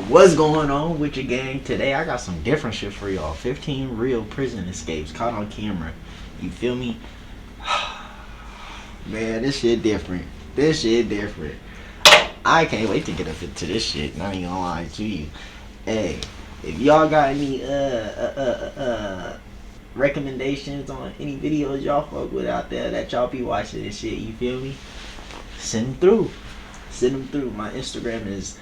What's going on with your gang? Today I got some different shit for y'all. 15 real prison escapes caught on camera. You feel me? Man, this shit different. This shit different. I can't wait to get up into this shit. Not even gonna lie to you. Hey, if y'all got any recommendations on any videos y'all fuck with out there that y'all be watching and shit, you feel me? Send them through. Send them through. My Instagram is...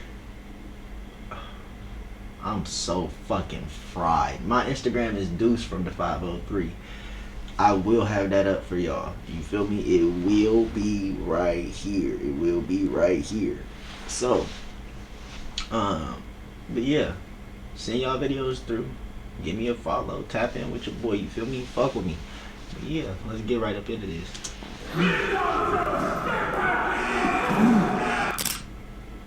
I'm so fucking fried. My Instagram is Deuce from the 503. I will have that up for y'all. You feel me? It will be right here. It will be right here. So, but yeah, send y'all videos through. Give me a follow. Tap in with your boy. You feel me? Fuck with me. But yeah, let's get right up into this.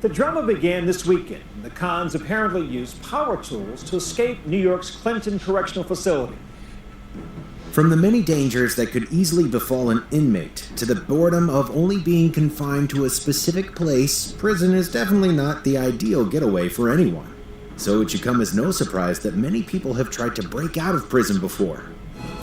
The drama began this weekend. The cons apparently used power tools to escape New York's Clinton Correctional Facility. From the many dangers that could easily befall an inmate to the boredom of only being confined to a specific place, prison is definitely not the ideal getaway for anyone. So it should come as no surprise that many people have tried to break out of prison before.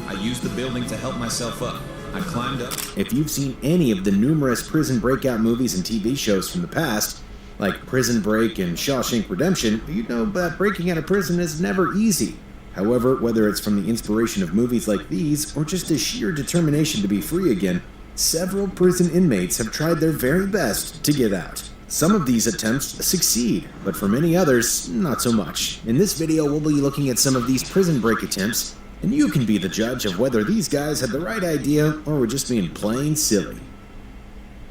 I used the building to help myself up. I climbed up. If you've seen any of the numerous prison breakout movies and TV shows from the past, like Prison Break and Shawshank Redemption, you'd know that breaking out of prison is never easy. However, whether it's from the inspiration of movies like these, or just a sheer determination to be free again, several prison inmates have tried their very best to get out. Some of these attempts succeed, but for many others, not so much. In this video, we'll be looking at some of these prison break attempts, and you can be the judge of whether these guys had the right idea or were just being plain silly.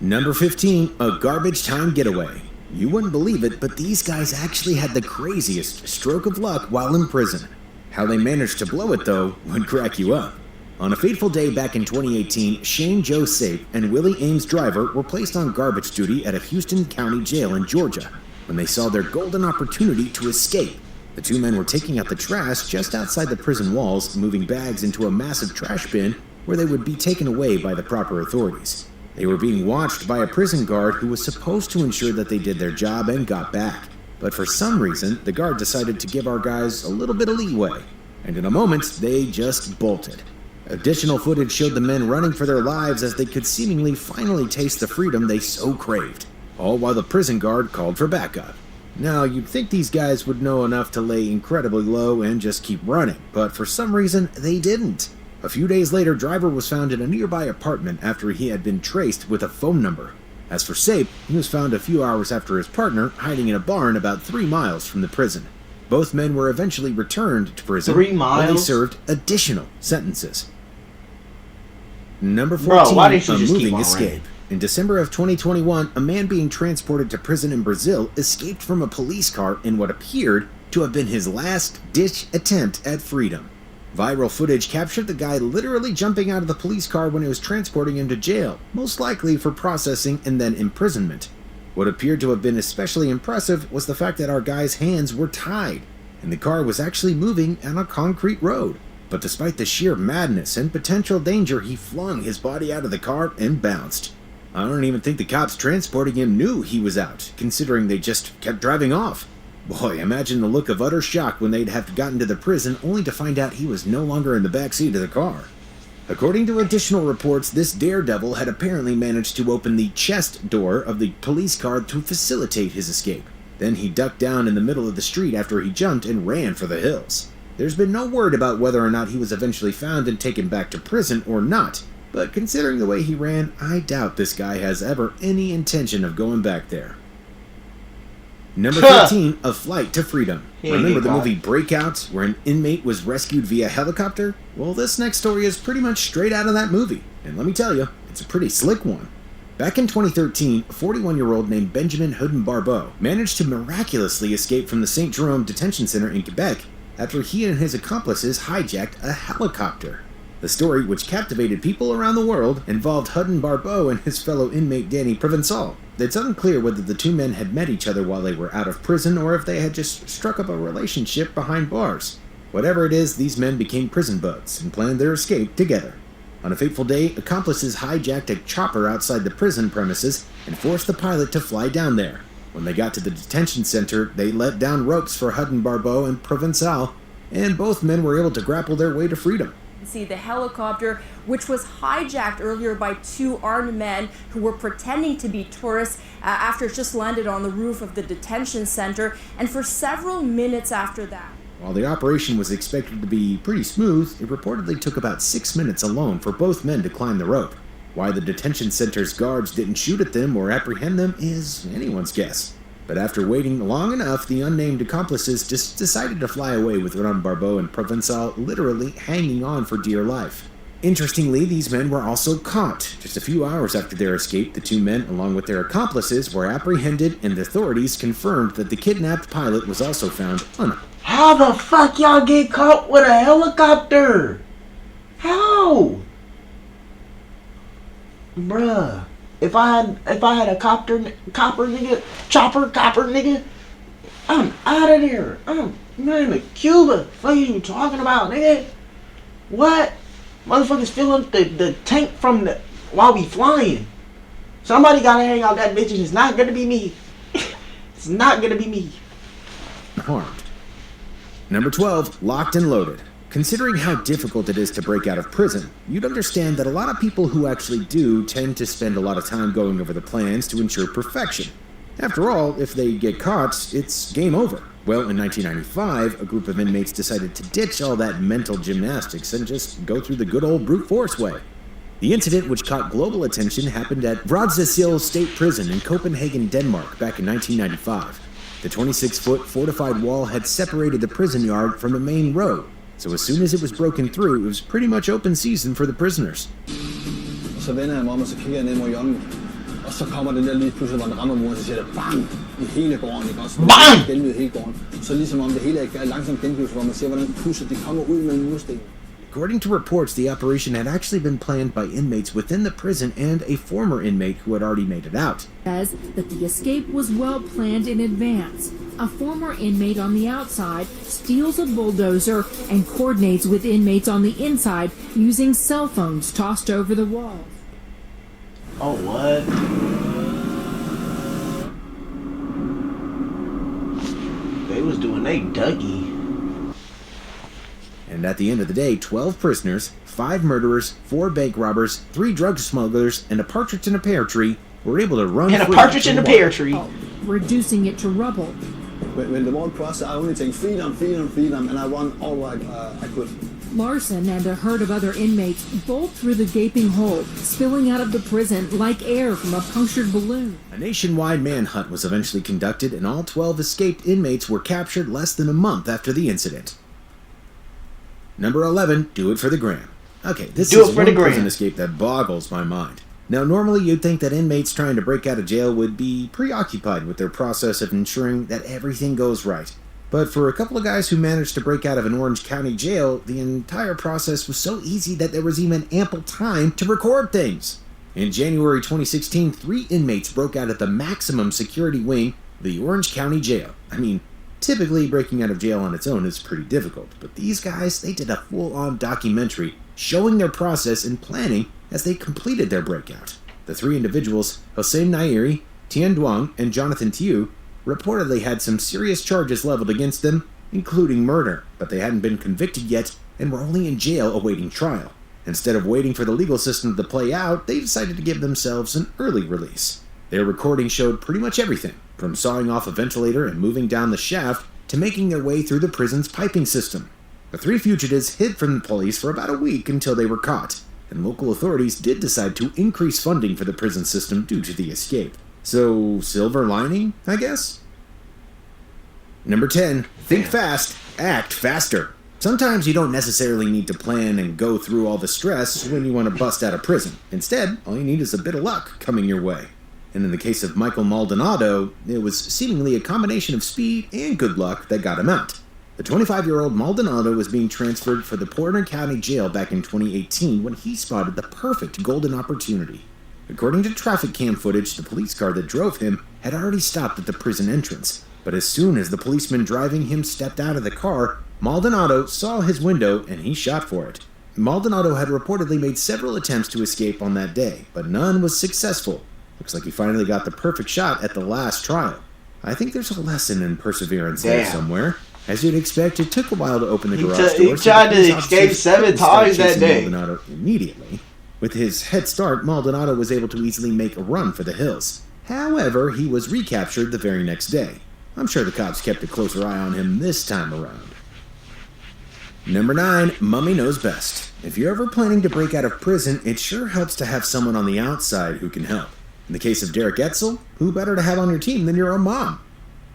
Number 15, a garbage time getaway. You wouldn't believe it, but these guys actually had the craziest stroke of luck while in prison. How they managed to blow it, though, would crack you up. On a fateful day back in 2018, Shane Joe Sape and Willie Ames Driver were placed on garbage duty at a Houston County jail in Georgia when they saw their golden opportunity to escape. The two men were taking out the trash just outside the prison walls, moving bags into a massive trash bin where they would be taken away by the proper authorities. They were being watched by a prison guard who was supposed to ensure that they did their job and got back. But for some reason, the guard decided to give our guys a little bit of leeway, and in a moment, they just bolted. Additional footage showed the men running for their lives as they could seemingly finally taste the freedom they so craved, all while the prison guard called for backup. Now, you'd think these guys would know enough to lay incredibly low and just keep running, but for some reason, they didn't. A few days later, Driver was found in a nearby apartment after he had been traced with a phone number. As for Sape, he was found a few hours after his partner, hiding in a barn about 3 miles from the prison. Both men were eventually returned to prison 3 miles? where they served additional sentences. Number 14, Bro, why didn't you a just keep moving on escape. running? In December of 2021, a man being transported to prison in Brazil escaped from a police car in what appeared to have been his last-ditch attempt at freedom. Viral footage captured the guy literally jumping out of the police car when it was transporting him to jail, most likely for processing and then imprisonment. What appeared to have been especially impressive was the fact that our guy's hands were tied, and the car was actually moving on a concrete road. But despite the sheer madness and potential danger, he flung his body out of the car and bounced. I don't even think the cops transporting him knew he was out, considering they just kept driving off. Boy, imagine the look of utter shock when they'd have gotten to the prison only to find out he was no longer in the backseat of the car. According to additional reports, this daredevil had apparently managed to open the chest door of the police car to facilitate his escape. Then he ducked down in the middle of the street after he jumped and ran for the hills. There's been no word about whether or not he was eventually found and taken back to prison or not, but considering the way he ran, I doubt this guy has ever any intention of going back there. Number 15, A Flight to Freedom. Remember the movie Breakout, where an inmate was rescued via helicopter? Well, this next story is pretty much straight out of that movie, and let me tell you, it's a pretty slick one. Back in 2013, a 41-year-old named Benjamin Houdin-Barbeau managed to miraculously escape from the St. Jerome Detention Center in Quebec after he and his accomplices hijacked a helicopter. The story, which captivated people around the world, involved Houdin-Barbeau and his fellow inmate Danny Provençal. It's unclear whether the two men had met each other while they were out of prison or if they had just struck up a relationship behind bars. Whatever it is, these men became prison buds and planned their escape together. On a fateful day, accomplices hijacked a chopper outside the prison premises and forced the pilot to fly down there. When they got to the detention center, they let down ropes for Hudden Barbeau and Provençal, and both men were able to grapple their way to freedom. See the helicopter, which was hijacked earlier by two armed men who were pretending to be tourists after it just landed on the roof of the detention center, and for several minutes after that. While the operation was expected to be pretty smooth, it reportedly took about 6 minutes alone for both men to climb the rope. Why the detention center's guards didn't shoot at them or apprehend them is anyone's guess. But after waiting long enough, the unnamed accomplices just decided to fly away with Hudden Barbeau and Provençal literally hanging on for dear life. Interestingly, these men were also caught. Just a few hours after their escape, the two men, along with their accomplices, were apprehended, and the authorities confirmed that the kidnapped pilot was also found unarmed. How the fuck y'all get caught with a helicopter? How? Bruh. If I had a chopper nigga, I'm out of there. I'm in Cuba. What are you talking about, nigga? What? Motherfuckers filling the tank from the while we flying. Somebody gotta hang out that bitch, and it's not gonna be me. It's not gonna be me. Armed. Number 12, locked and loaded. Considering how difficult it is to break out of prison, you'd understand that a lot of people who actually do tend to spend a lot of time going over the plans to ensure perfection. After all, if they get caught, it's game over. Well, in 1995, a group of inmates decided to ditch all that mental gymnastics and just go through the good old brute force way. The incident, which caught global attention, happened at Vrådshusel State Prison in Copenhagen, Denmark, back in 1995. The 26-foot fortified wall had separated the prison yard from the main road, so as soon as it was broken through, it was pretty much open season for the prisoners. Så vender jeg mig om, og så kigger jeg ned mod hjørnet. Og så kommer den der lige pludselig, hvor den rammer muren, så siger det BANG! I hele gården, ikke også? BANG! Genlyd hele gården. Så ligesom om det hele er langsomt gengivelse, hvor man ser, hvordan pudset de kommer ud mellem mursten. According to reports, the operation had actually been planned by inmates within the prison and a former inmate who had already made it out. Says that the escape was well planned in advance. A former inmate on the outside steals a bulldozer and coordinates with inmates on the inside using cell phones tossed over the walls. Oh, what? They was doing they Dougie. And at the end of the day, 12 prisoners, 5 murderers, 4 bank robbers, 3 drug smugglers, and a partridge in a pear tree were able to run. And a partridge in a pear tree. Reducing it to rubble. When the whole process, I only take freedom, and I want all I could. Larson and a herd of other inmates bolt through the gaping hole, spilling out of the prison like air from a punctured balloon. A nationwide manhunt was eventually conducted, and all 12 escaped inmates were captured less than a month after the incident. Number 11, do it for the gram. Okay, this is one prison escape that boggles my mind. Now, normally you'd think that inmates trying to break out of jail would be preoccupied with their process of ensuring that everything goes right. But for a couple of guys who managed to break out of an Orange County jail, the entire process was so easy that there was even ample time to record things. In January 2016, 3 inmates broke out of the maximum security wing of the Orange County Jail. I mean, typically breaking out of jail on its own is pretty difficult, but these guys, they did a full-on documentary showing their process and planning as they completed their breakout. The 3 individuals, Hossein Nairi, Tien Duong, and Jonathan Tiu, reportedly had some serious charges leveled against them, including murder, but they hadn't been convicted yet and were only in jail awaiting trial. Instead of waiting for the legal system to play out, they decided to give themselves an early release. Their recording showed pretty much everything, from sawing off a ventilator and moving down the shaft to making their way through the prison's piping system. The 3 fugitives hid from the police for about a week until they were caught, and local authorities did decide to increase funding for the prison system due to the escape. So, silver lining, I guess? Number 10, think fast, act faster. Sometimes you don't necessarily need to plan and go through all the stress when you want to bust out of prison. Instead, all you need is a bit of luck coming your way. And in the case of Michael Maldonado, it was seemingly a combination of speed and good luck that got him out. The 25-year-old Maldonado was being transferred for the Porter County Jail back in 2018 when he spotted the perfect golden opportunity. According to traffic cam footage, the police car that drove him had already stopped at the prison entrance, but as soon as the policeman driving him stepped out of the car, Maldonado saw his window and he shot for it. Maldonado had reportedly made several attempts to escape on that day, but none was successful. Looks like he finally got the perfect shot at the last trial. I think there's a lesson in perseverance there somewhere. As you'd expect, it took a while to open the garage door. He tried to escape 7 times that day. Maldonado immediately. With his head start, Maldonado was able to easily make a run for the hills. However, he was recaptured the very next day. I'm sure the cops kept a closer eye on him this time around. Number 9, Mummy Knows Best. If you're ever planning to break out of prison, it sure helps to have someone on the outside who can help. In the case of Derek Etzel, who better to have on your team than your own mom?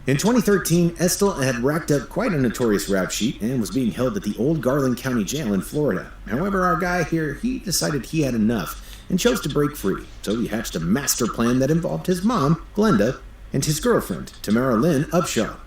In 2013, Estel had racked up quite a notorious rap sheet and was being held at the old Garland County Jail in Florida. However, our guy here, he decided he had enough and chose to break free, so he hatched a master plan that involved his mom, Glenda, and his girlfriend, Tamara Lynn Upshaw.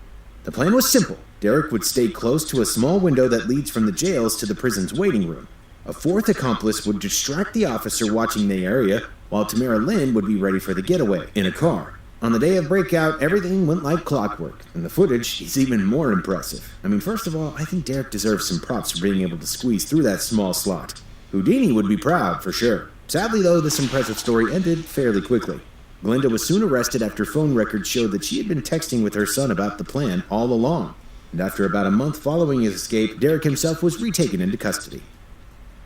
The plan was simple. Derek would stay close to a small window that leads from the jails to the prison's waiting room. A fourth accomplice would distract the officer watching the area, while Tamara Lynn would be ready for the getaway in a car. On the day of breakout, everything went like clockwork, and the footage is even more impressive. I mean, first of all, I think Derek deserves some props for being able to squeeze through that small slot. Houdini would be proud, for sure. Sadly, though, this impressive story ended fairly quickly. Glenda was soon arrested after phone records showed that she had been texting with her son about the plan all along. And after about a month following his escape, Derek himself was retaken into custody.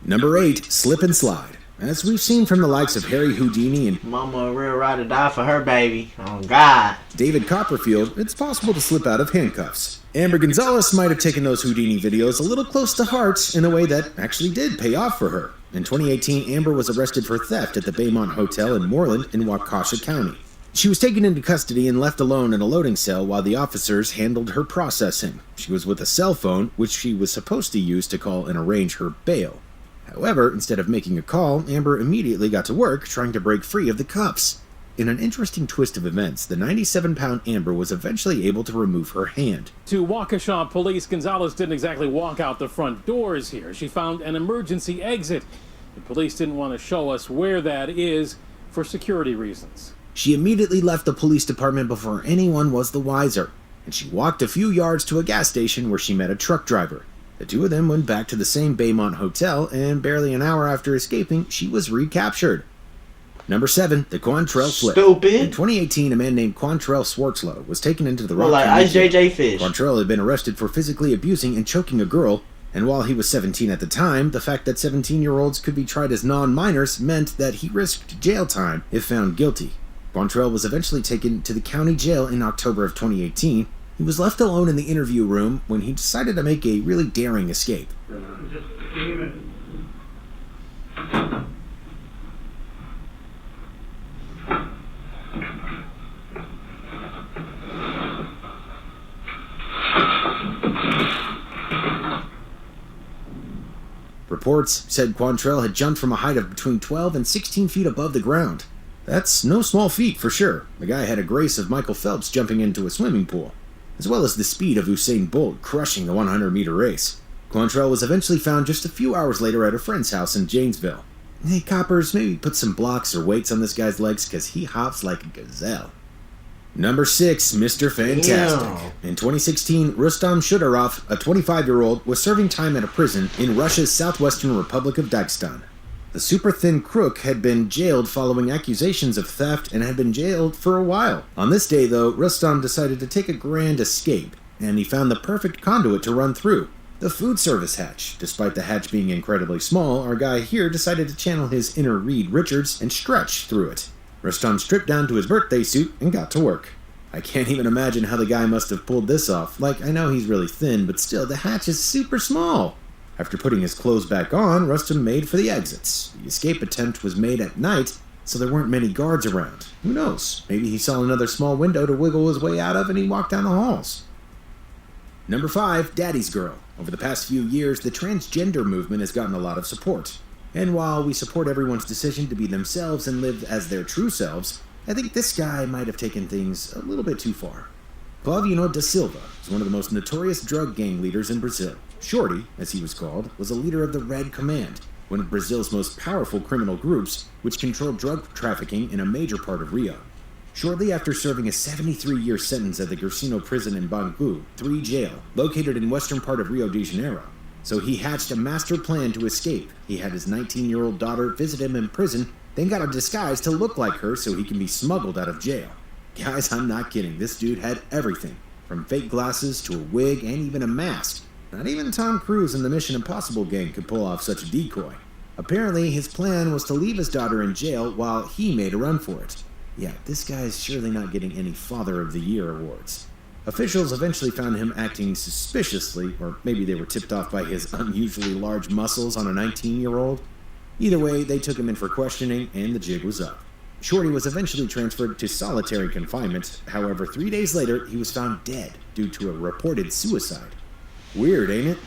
Number 8, Slip and Slide. As we've seen from the likes of Harry Houdini and Mama a real ride or die for her baby. Oh, God. David Copperfield, it's possible to slip out of handcuffs. Amber Gonzalez might have taken those Houdini videos a little close to heart in a way that actually did pay off for her. In 2018, Amber was arrested for theft at the Baymont Hotel in Moreland in Waukesha County. She was taken into custody and left alone in a loading cell while the officers handled her processing. She was with a cell phone, which she was supposed to use to call and arrange her bail. However, instead of making a call, Amber immediately got to work trying to break free of the cuffs. In an interesting twist of events, the 97-pound Amber was eventually able to remove her hand. To Waukesha police, Gonzalez didn't exactly walk out the front doors here. She found an emergency exit. The police didn't want to show us where that is for security reasons. She immediately left the police department before anyone was the wiser, and she walked a few yards to a gas station where she met a truck driver. The two of them went back to the same Baymont Hotel, and barely an hour after escaping, she was recaptured. Number 7, the Quantrell Flip. Stupid. In 2018, a man named Quantrell Swartzlow was taken into the Rock like County Ice JJ Fish. Quantrell had been arrested for physically abusing and choking a girl, and while he was 17 at the time, the fact that 17-year-olds could be tried as non-minors meant that he risked jail time if found guilty. Quantrell was eventually taken to the county jail in October of 2018. He was left alone in the interview room when he decided to make a really daring escape. Reports said Quantrell had jumped from a height of between 12 and 16 feet above the ground. That's no small feat for sure. The guy had a grace of Michael Phelps jumping into a swimming pool, as well as the speed of Usain Bolt crushing the 100-meter race. Quantrell was eventually found just a few hours later at a friend's house in Janesville. Hey, coppers, maybe put some blocks or weights on this guy's legs because he hops like a gazelle. Number 6, Mr. Fantastic. Damn. In 2016, Rustam Shudorov, a 25-year-old, was serving time at a prison in Russia's southwestern Republic of Dagestan. The super-thin crook had been jailed following accusations of theft and had been jailed for a while. On this day, though, Rustam decided to take a grand escape, and he found the perfect conduit to run through, the food service hatch. Despite the hatch being incredibly small, our guy here decided to channel his inner Reed Richards and stretch through it. Rustam stripped down to his birthday suit and got to work. I can't even imagine how the guy must have pulled this off. Like, I know he's really thin, but still, the hatch is super small. After putting his clothes back on, Rustam made for the exits. The escape attempt was made at night, so there weren't many guards around. Who knows? Maybe he saw another small window to wiggle his way out of and he walked down the halls. Number 5, Daddy's Girl. Over the past few years, the transgender movement has gotten a lot of support. And while we support everyone's decision to be themselves and live as their true selves, I think this guy might have taken things a little bit too far. Flavino da Silva is one of the most notorious drug gang leaders in Brazil. Shorty, as he was called, was a leader of the Red Command, one of Brazil's most powerful criminal groups, which controlled drug trafficking in a major part of Rio. Shortly after serving a 73-year sentence at the Gursino prison in Bangu, 3 jail, located in western part of Rio de Janeiro, so he hatched a master plan to escape. He had his 19-year-old daughter visit him in prison, then got a disguise to look like her so he can be smuggled out of jail. Guys, I'm not kidding. This dude had everything, from fake glasses to a wig and even a mask. Not even Tom Cruise and the Mission Impossible gang could pull off such a decoy. Apparently, his plan was to leave his daughter in jail while he made a run for it. Yeah, this guy's surely not getting any Father of the Year awards. Officials eventually found him acting suspiciously, or maybe they were tipped off by his unusually large muscles on a 19-year-old. Either way, they took him in for questioning, and the jig was up. Shorty was eventually transferred to solitary confinement. However, 3 days later, he was found dead due to a reported suicide. Weird, ain't it?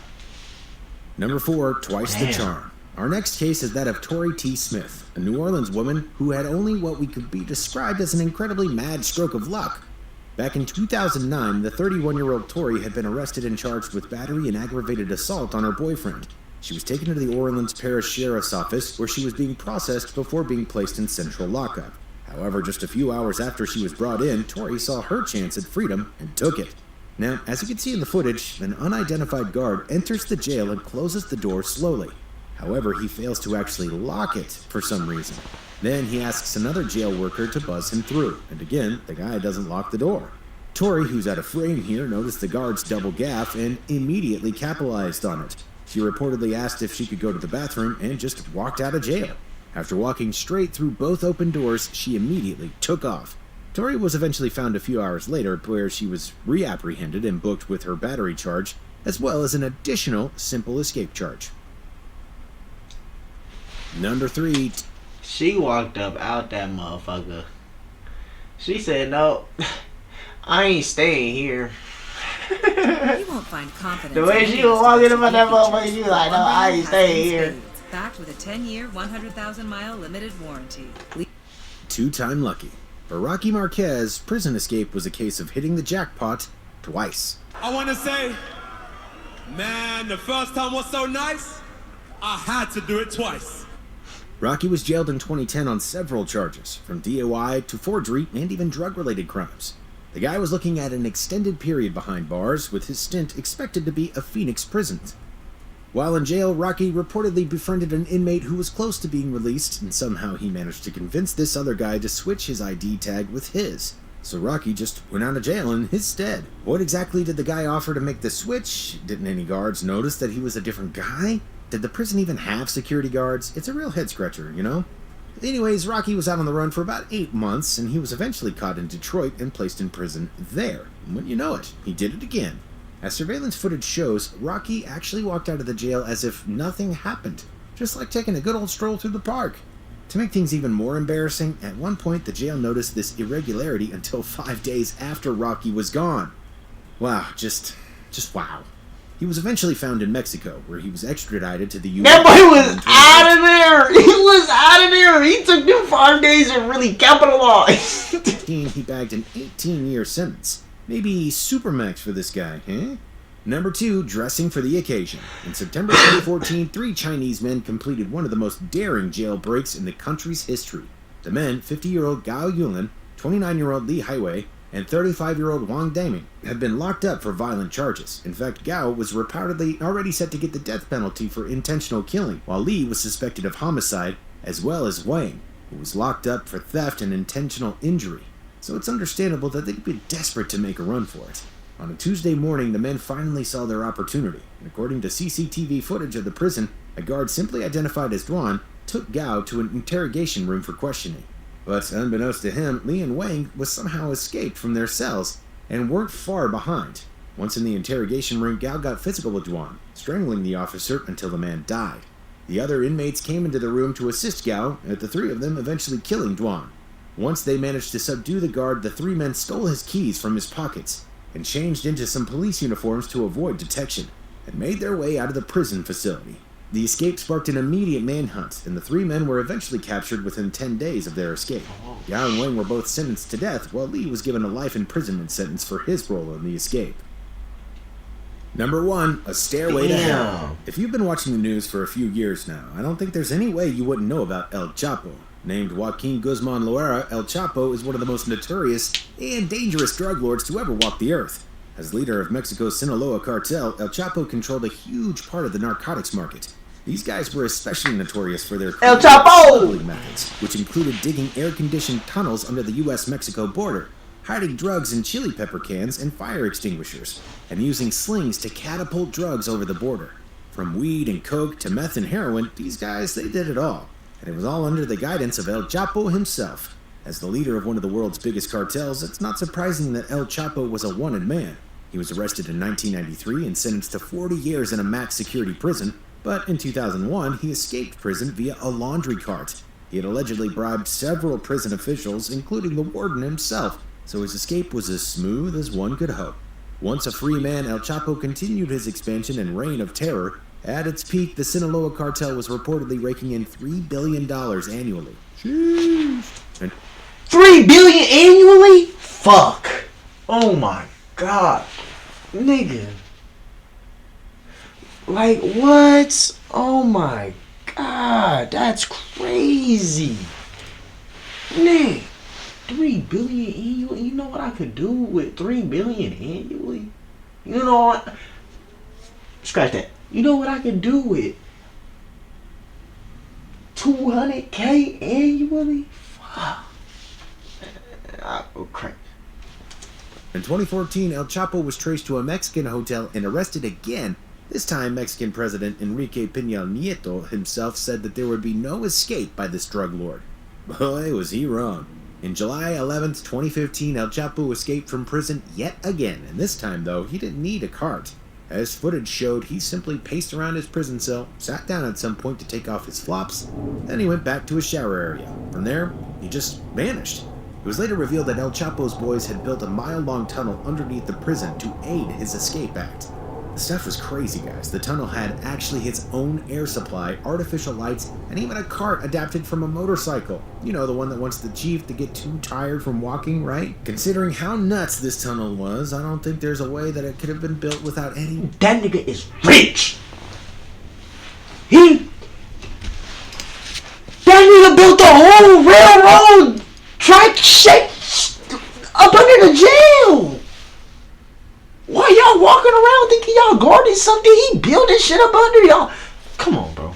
Number 4, twice the charm. Our next case is that of Tori T. Smith, a New Orleans woman who had only what we could be described as an incredibly mad stroke of luck. Back in 2009, the 31-year-old Tori had been arrested and charged with battery and aggravated assault on her boyfriend. She was taken to the Orleans Parish Sheriff's Office, where she was being processed before being placed in central lockup. However, just a few hours after she was brought in, Tori saw her chance at freedom and took it. Now, as you can see in the footage, an unidentified guard enters the jail and closes the door slowly. However, he fails to actually lock it for some reason. Then he asks another jail worker to buzz him through, and again, the guy doesn't lock the door. Tori, who's out of frame here, noticed the guard's double gaff and immediately capitalized on it. She reportedly asked if she could go to the bathroom and just walked out of jail. After walking straight through both open doors, she immediately took off. Tori was eventually found a few hours later, where she was reapprehended and booked with her battery charge, as well as an additional simple escape charge. Number 3. She walked up out that motherfucker. She said, "No, I ain't staying here." You won't find confidence. The way she was walking about that motherfucker, she was like, "No, I ain't staying here." Backed with a 10-year, 100,000-mile limited warranty. 2-time lucky. For Rocky Marquez, prison escape was a case of hitting the jackpot twice. I want to say, man, the first time was so nice, I had to do it twice. Rocky was jailed in 2010 on several charges, from DOI to forgery and even drug-related crimes. The guy was looking at an extended period behind bars, with his stint expected to be a Phoenix prison. While in jail, Rocky reportedly befriended an inmate who was close to being released, and somehow he managed to convince this other guy to switch his ID tag with his. So Rocky just went out of jail in his stead. What exactly did the guy offer to make the switch? Didn't any guards notice that he was a different guy? Did the prison even have security guards? It's a real head-scratcher, you know? Anyways, Rocky was out on the run for about 8 months, and he was eventually caught in Detroit and placed in prison there. And wouldn't you know it, he did it again. As surveillance footage shows, Rocky actually walked out of the jail as if nothing happened, just like taking a good old stroll through the park. To make things even more embarrassing, at one point the jail noticed this irregularity until 5 days after Rocky was gone. Wow, just wow. He was eventually found in Mexico, where he was extradited to the U.S. That boy was out of there! He was out of there! He took them 5 days and really capitalized! He bagged an 18-year sentence. Maybe Supermax for this guy, huh? Number 2, dressing for the occasion. In September 2014, 3 Chinese men completed one of the most daring jailbreaks in the country's history. The men, 50-year-old Gao Yulin, 29-year-old Li Haiwei, and 35-year-old Wang Daming, had been locked up for violent charges. In fact, Gao was reportedly already set to get the death penalty for intentional killing, while Li was suspected of homicide, as well as Wang, who was locked up for theft and intentional injury. So it's understandable that they'd be desperate to make a run for it. On a Tuesday morning, the men finally saw their opportunity, and according to CCTV footage of the prison, a guard simply identified as Duan took Gao to an interrogation room for questioning. But unbeknownst to him, Li and Wang was somehow escaped from their cells and weren't far behind. Once in the interrogation room, Gao got physical with Duan, strangling the officer until the man died. The other inmates came into the room to assist Gao, and the 3 of them eventually killing Duan. Once they managed to subdue the guard, the 3 men stole his keys from his pockets and changed into some police uniforms to avoid detection, and made their way out of the prison facility. The escape sparked an immediate manhunt, and the 3 men were eventually captured within 10 days of their escape. Gao and Wang were both sentenced to death, while Li was given a life imprisonment sentence for his role in the escape. Number 1, A Stairway to Hell. If you've been watching the news for a few years now, I don't think there's any way you wouldn't know about El Chapo. Named Joaquin Guzman Loera, El Chapo is one of the most notorious and dangerous drug lords to ever walk the earth. As leader of Mexico's Sinaloa cartel, El Chapo controlled a huge part of the narcotics market. These guys were especially notorious for their El Chapo methods, which included digging air-conditioned tunnels under the U.S.-Mexico border. hiding drugs in chili pepper cans and fire extinguishers, and using slings to catapult drugs over the border. From weed and coke to meth and heroin, these guys, they did it all. And it was all under the guidance of El Chapo himself. As the leader of one of the world's biggest cartels, it's not surprising that El Chapo was a wanted man. He was arrested in 1993 and sentenced to 40 years in a max security prison, but in 2001 he escaped prison via a laundry cart. He had allegedly bribed several prison officials, including the warden himself, so his escape was as smooth as one could hope. Once a free man, El Chapo continued his expansion and reign of terror. At its peak, the Sinaloa cartel was reportedly raking in $3 billion annually. Jeez. 3 billion annually? Fuck. Oh my god. Nigga. Like, what? Oh my god. That's crazy. Nigga. 3 billion annually? You know what I could do with 3 billion annually? You know what? Scratch that. You know what I could do with 200K annually? Fuck. I go crazy. In 2014, El Chapo was traced to a Mexican hotel and arrested again. This time, Mexican President Enrique Peña Nieto himself said that there would be no escape by this drug lord. Boy, was he wrong. In July 11th, 2015, El Chapo escaped from prison yet again, and this time, though, he didn't need a cart. As footage showed, he simply paced around his prison cell, sat down at some point to take off his flops, then he went back to his shower area. From there, he just vanished. It was later revealed that El Chapo's boys had built a mile-long tunnel underneath the prison to aid his escape act. The stuff was crazy, guys. The tunnel had actually its own air supply, artificial lights, and even a cart adapted from a motorcycle. You know, the one that wants the chief to get too tired from walking, right? Considering how nuts this tunnel was, I don't think there's a way that it could have been built without any... That nigga is rich! That nigga built the whole railroad track shape up under the jail! Why y'all walking around thinking y'all guarding something? He building shit up under y'all. Come on, bro.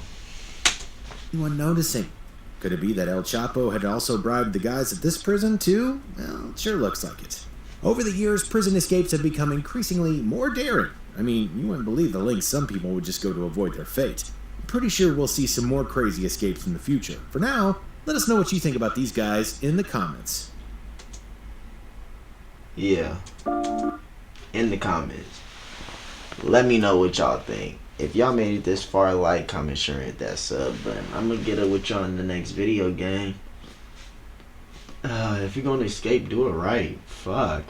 Anyone noticing? Could it be that El Chapo had also bribed the guys at this prison too? Well, it sure looks like it. Over the years, prison escapes have become increasingly more daring. I mean, you wouldn't believe the lengths some people would just go to avoid their fate. I'm pretty sure we'll see some more crazy escapes in the future. For now, let us know what you think about these guys in the comments. Yeah. In the comments. Let me know what y'all think. If y'all made it this far, like, comment, share, hit that sub button. I'm gonna get it with y'all in the next video, gang. If you're gonna escape, do it right. Fuck.